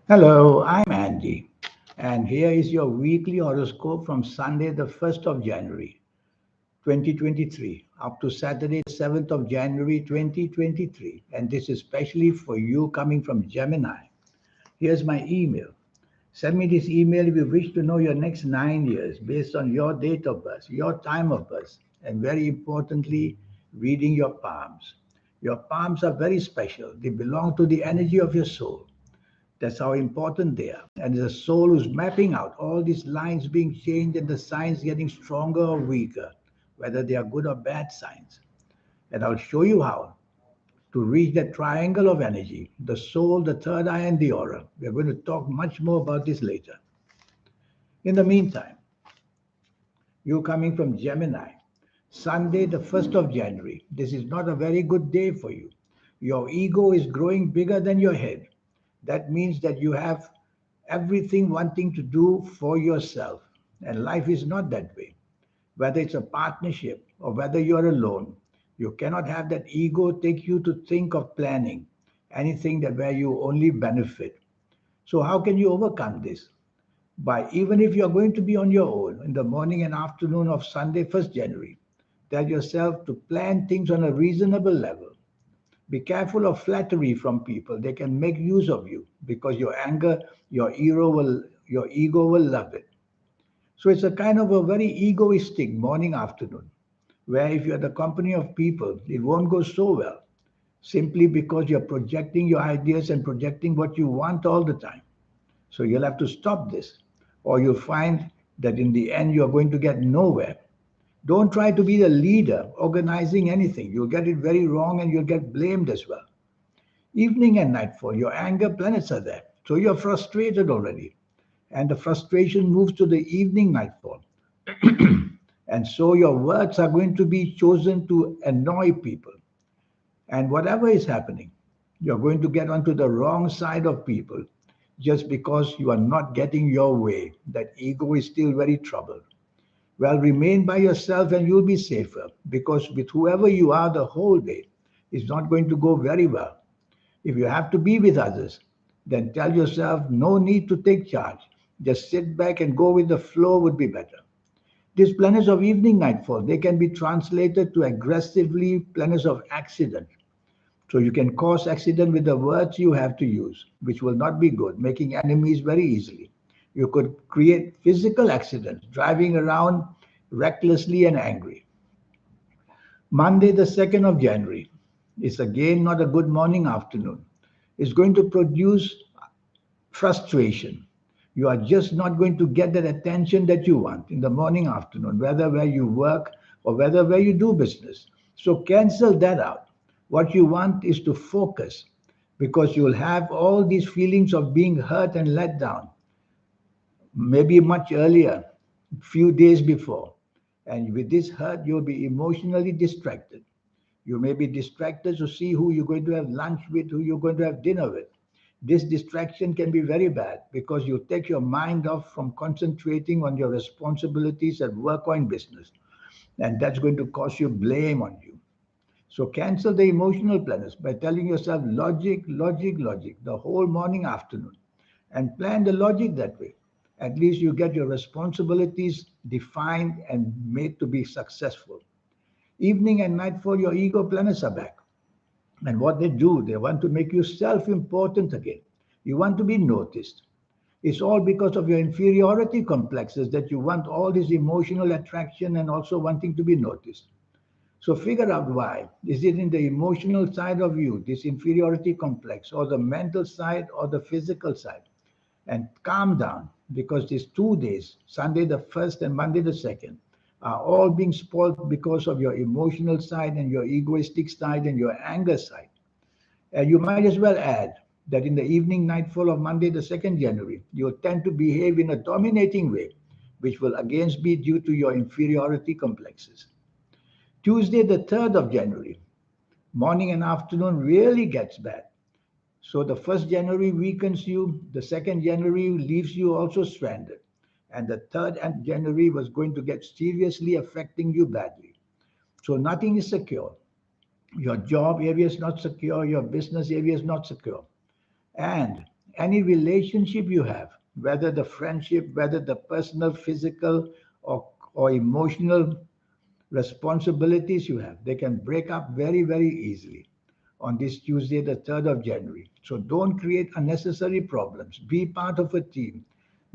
Hello, I'm Andy, and here is your weekly horoscope from Sunday, the 1st of January, 2023, up to Saturday, 7th of January, 2023. And this is especially for you coming from Gemini. Here's my email. Send me this email if you wish to know your next 9 years based on your date of birth, your time of birth, and very importantly, reading your palms. Your palms are very special, they belong to the energy of your soul. That's how important they are. And the soul who's mapping out all these lines being changed and the signs getting stronger or weaker, whether they are good or bad signs. And I'll show you how to reach that triangle of energy, the soul, the third eye, and the aura. We're going to talk much more about this later. In the meantime, you coming from Gemini, Sunday, the 1st of January. This is not a very good day for you. Your ego is growing bigger than your head. That means that you have everything wanting to do for yourself. And life is not that way. Whether it's a partnership or whether you're alone, you cannot have that ego take you to think of planning anything that where you only benefit. So how can you overcome this? By even if you're going to be on your own in the morning and afternoon of Sunday, 1st January, tell yourself to plan things on a reasonable level. Be careful of flattery from people. They can make use of you because your anger, your ego will love it. So it's a kind of a very egoistic morning afternoon, where if you're the company of people, it won't go so well, simply because you're projecting your ideas and projecting what you want all the time. So you'll have to stop this, or you'll find that in the end you're going to get nowhere. Don't try to be the leader organizing anything. You'll get it very wrong and you'll get blamed as well. Evening and nightfall, your anger planets are there. So you're frustrated already. And the frustration moves to the evening nightfall. And so your words are going to be chosen to annoy people. And whatever is happening, you're going to get onto the wrong side of people just because you are not getting your way. That ego is still very troubled. Well, remain by yourself and you'll be safer because with whoever you are the whole day, it's not going to go very well. If you have to be with others, then tell yourself no need to take charge. Just sit back and go with the flow would be better. These planets of evening nightfall, they can be translated to aggressively planets of accident. So you can cause accident with the words you have to use, which will not be good, making enemies very easily. You could create physical accidents, driving around recklessly and angry. Monday, the 2nd of January, is again not a good morning afternoon. It's going to produce frustration. You are just not going to get that attention that you want in the morning, afternoon, whether where you work or whether where you do business. So cancel that out. What you want is to focus because you'll have all these feelings of being hurt and let down, maybe much earlier, few days before. And with this hurt, you'll be emotionally distracted. You may be distracted to see who you're going to have lunch with, who you're going to have dinner with. This distraction can be very bad because you take your mind off from concentrating on your responsibilities at work or in business. And that's going to cause you blame on you. So cancel the emotional planners by telling yourself logic, logic, logic the whole morning, afternoon, and plan the logic that way. At least you get your responsibilities defined and made to be successful. Evening and nightfall, your ego planets are back. And what they do, they want to make you self important again. You want to be noticed. It's all because of your inferiority complexes that you want all this emotional attraction and also wanting to be noticed. So figure out why. Is it in the emotional side of you, this inferiority complex, or the mental side, or the physical side? And calm down because these 2 days, Sunday the 1st and Monday the 2nd, are all being spoiled because of your emotional side and your egoistic side and your anger side. And you might as well add that in the evening nightfall of Monday the 2nd January, you tend to behave in a dominating way, which will again be due to your inferiority complexes. Tuesday the 3rd of January, morning and afternoon really gets bad. So the 1st January weakens you, the 2nd January leaves you also stranded, and the 3rd and January was going to get seriously affecting you badly. So nothing is secure. Your job area is not secure, your business area is not secure. And Any relationship you have, whether the friendship, whether the personal, physical, or emotional responsibilities you have, they can break up very, very easily on this Tuesday, the 3rd of January. So don't create unnecessary problems. Be part of a team.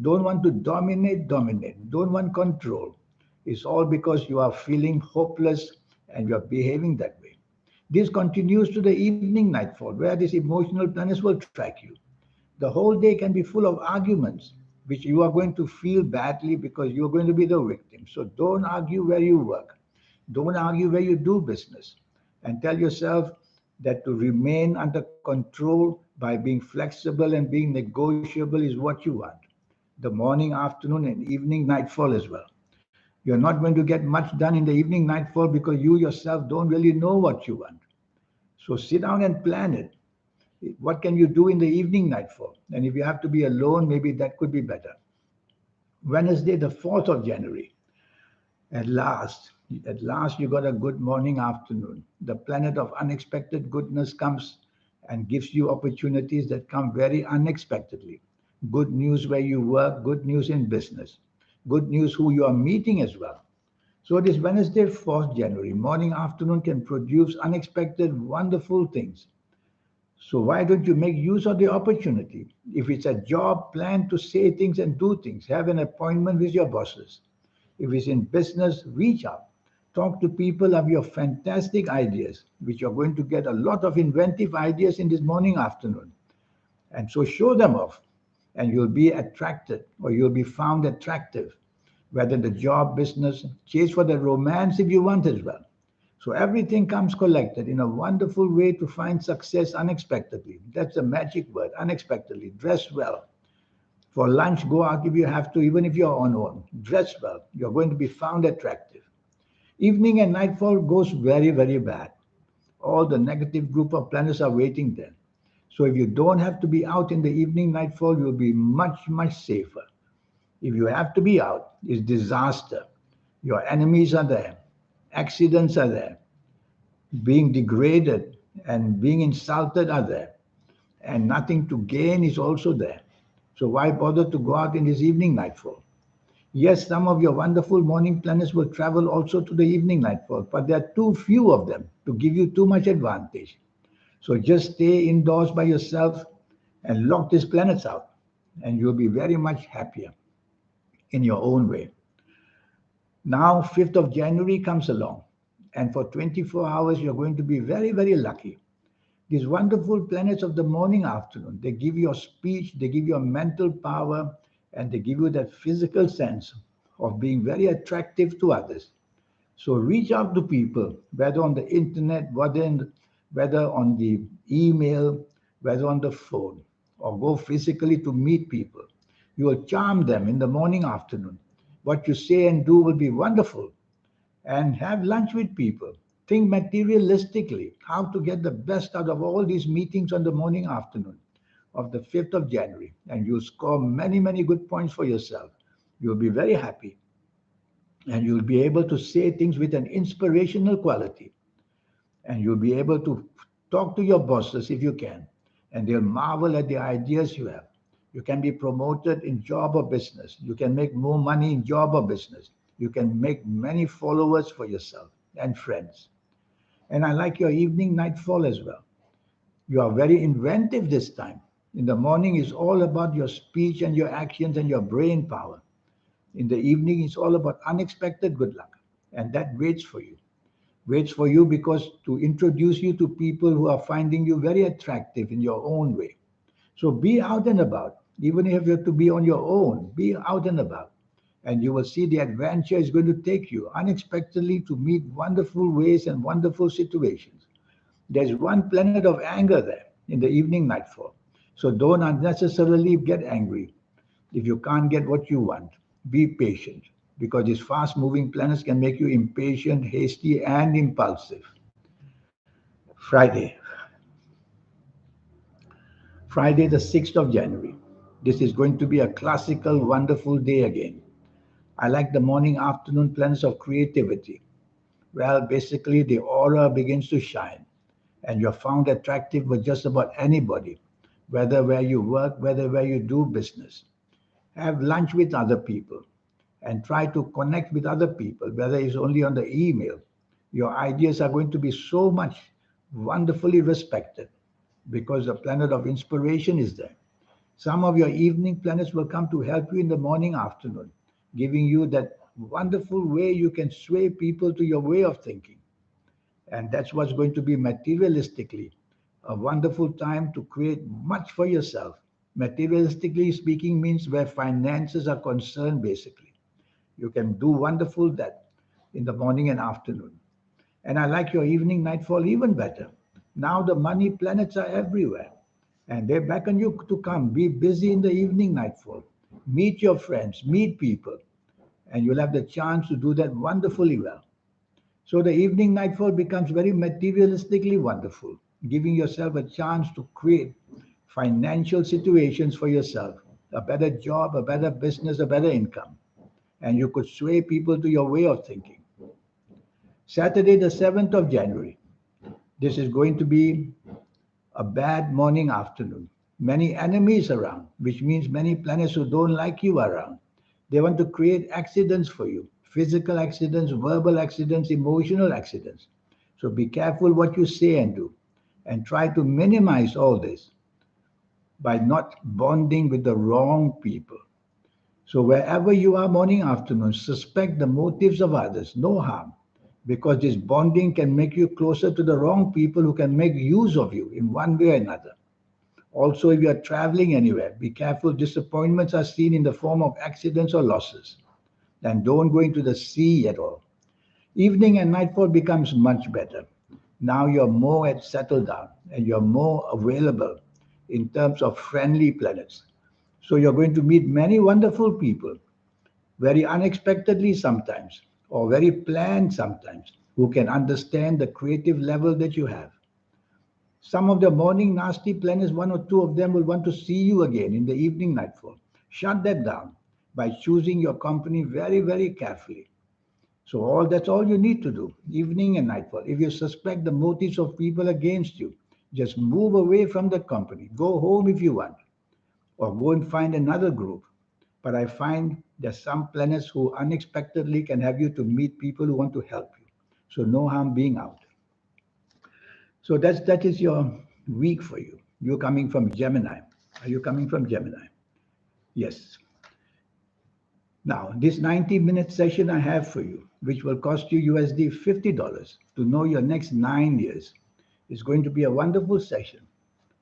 Don't want to dominate. Don't want control. It's all because you are feeling hopeless and you're behaving that way. This continues to the evening nightfall, where these emotional planets will track you. The whole day can be full of arguments, which you are going to feel badly because you're going to be the victim. So don't argue where you work. Don't argue where you do business. And tell yourself that to remain under control by being flexible and being negotiable is what you want. The morning, afternoon, and evening nightfall as well. You're not going to get much done in the evening nightfall because you yourself don't really know what you want. So sit down and plan it. What can you do in the evening nightfall? And if you have to be alone, maybe that could be better. Wednesday, the 4th of January. At last, at last, you got a good morning, afternoon. The planet of unexpected goodness comes and gives you opportunities that come very unexpectedly. Good news where you work, good news in business, good news who you are meeting as well. So this Wednesday, 4th January, morning, afternoon can produce unexpected, wonderful things. So why don't you make use of the opportunity? If it's a job, plan to say things and do things. Have an appointment with your bosses. If it's in business, reach out. Talk to people of your fantastic ideas, which you're going to get a lot of inventive ideas in this morning, afternoon. And so show them off, and you'll be attracted or you'll be found attractive, whether the job, business, chase for the romance if you want as well. So everything comes collected in a wonderful way to find success unexpectedly. That's the magic word, unexpectedly. Dress well. For lunch, go out if you have to, even if you're on own. Dress well. You're going to be found attractive. Evening and nightfall goes very, very bad. All the negative group of planets are waiting there. So if you don't have to be out in the evening nightfall, you'll be much, much safer. If you have to be out, it's disaster. Your enemies are there. Accidents are there. Being degraded and being insulted are there. And nothing to gain is also there. So why bother to go out in this evening nightfall? Yes, some of your wonderful morning planets will travel also to the evening nightfall, but there are too few of them to give you too much advantage. So just stay indoors by yourself and lock these planets out, and you'll be very much happier in your own way. Now, 5th of January comes along, and for 24 hours, you're going to be very, very lucky. These wonderful planets of the morning, afternoon, they give you a speech, they give you a mental power, and they give you that physical sense of being very attractive to others. So reach out to people, whether on the internet, whether on the email, whether on the phone, or go physically to meet people. You will charm them in the morning, afternoon. What you say and do will be wonderful. And have lunch with people. Think materialistically how to get the best out of all these meetings on the morning, afternoon of the 5th of January. And you'll score many, many good points for yourself. You'll be very happy. And you'll be able to say things with an inspirational quality. And you'll be able to talk to your bosses if you can. And they'll marvel at the ideas you have. You can be promoted in job or business. You can make more money in job or business. You can make many followers for yourself and friends. And I like your evening nightfall as well. You are very inventive this time. In the morning is all about your speech and your actions and your brain power. In the evening, it's all about unexpected good luck. And that waits for you. Waits for you because to introduce you to people who are finding you very attractive in your own way. So be out and about. Even if you have to be on your own, be out and about. And you will see the adventure is going to take you unexpectedly to meet wonderful ways and wonderful situations. There's one planet of anger there in the evening nightfall. So don't unnecessarily get angry if you can't get what you want. Be patient because these fast moving planets can make you impatient, hasty, and impulsive. Friday. Friday, the 6th of January. This is going to be a classical, wonderful day again. I like the morning, afternoon planets of creativity. Well, basically, the aura begins to shine, and you're found attractive with just about anybody. whether where you work, whether where you do business. Have lunch with other people and try to connect with other people, whether it's only on the email. Your ideas are going to be so much wonderfully respected because the planet of inspiration is there. Some of your evening planets will come to help you in the morning, afternoon, giving you that wonderful way you can sway people to your way of thinking. And that's what's going to be materialistically a wonderful time to create much for yourself. Materialistically speaking means where finances are concerned, basically. You can do wonderful that in the morning and afternoon. And I like your evening nightfall even better. Now the money planets are everywhere and they beckon you to come. Be busy in the evening nightfall. Meet your friends, meet people, and you'll have the chance to do that wonderfully well. So the evening nightfall becomes very materialistically wonderful, giving yourself a chance to create financial situations for yourself, a better job, a better business, a better income. And you could sway people to your way of thinking. Saturday, the 7th of January. This is going to be a bad morning, afternoon. Many enemies around, which means many planets who don't like you around. They want to create accidents for you, physical accidents, verbal accidents, emotional accidents. So be careful what you say and do, and try to minimize all this by not bonding with the wrong people. So wherever you are morning, afternoon, suspect the motives of others, no harm, because this bonding can make you closer to the wrong people who can make use of you in one way or another. Also, if you are traveling anywhere, be careful. Disappointments are seen in the form of accidents or losses. And don't go into the sea at all. Evening and nightfall becomes much better. Now you're more at settled down and you're more available in terms of friendly planets. So you're going to meet many wonderful people, very unexpectedly sometimes, or very planned sometimes, who can understand the creative level that you have. Some of the morning nasty planets, one or two of them will want to see you again in the evening nightfall. Shut that down by choosing your company very, very carefully. So that's all you need to do, evening and nightfall. If you suspect the motives of people against you, just move away from the company. Go home if you want, or go and find another group. But I find there's some planets who unexpectedly can have you to meet people who want to help you. So no harm being out. So that is your week for you. You're coming from Gemini. Are you coming from Gemini? Yes. Now, this 90-minute session I have for you, which will cost you USD $50 to know your next 9 years, is going to be a wonderful session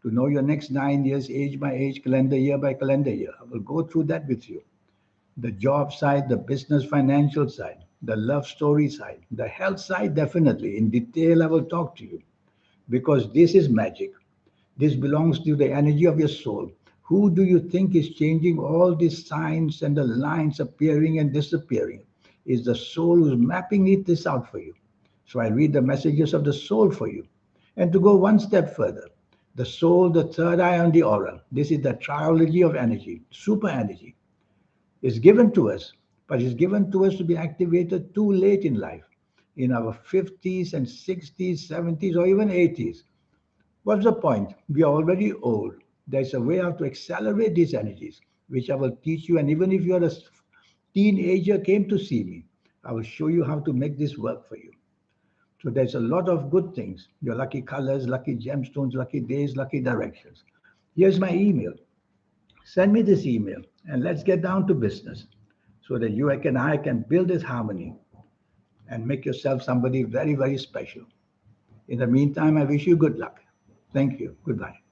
to know your next 9 years, age by age, calendar year by calendar year. I will go through that with you. The job side, the business financial side, the love story side, the health side, definitely. In detail, I will talk to you because this is magic. This belongs to the energy of your soul. Who do you think is changing all these signs and the lines appearing and disappearing? Is the soul who's mapping this out for you. So I read the messages of the soul for you. And to go one step further, the soul, the third eye on the aura. This is the triology of energy, super energy. Is given to us, but it's given to us to be activated too late in life, in our 50s and 60s, 70s, or even 80s. What's the point? We are already old. There's a way how to accelerate these energies, which I will teach you. And even if you're a teenager came to see me, I will show you how to make this work for you. So there's a lot of good things. Your lucky colors, lucky gemstones, lucky days, lucky directions. Here's my email. Send me this email and let's get down to business so that you and I can build this harmony and make yourself somebody very, very special. In the meantime, I wish you good luck. Thank you. Goodbye.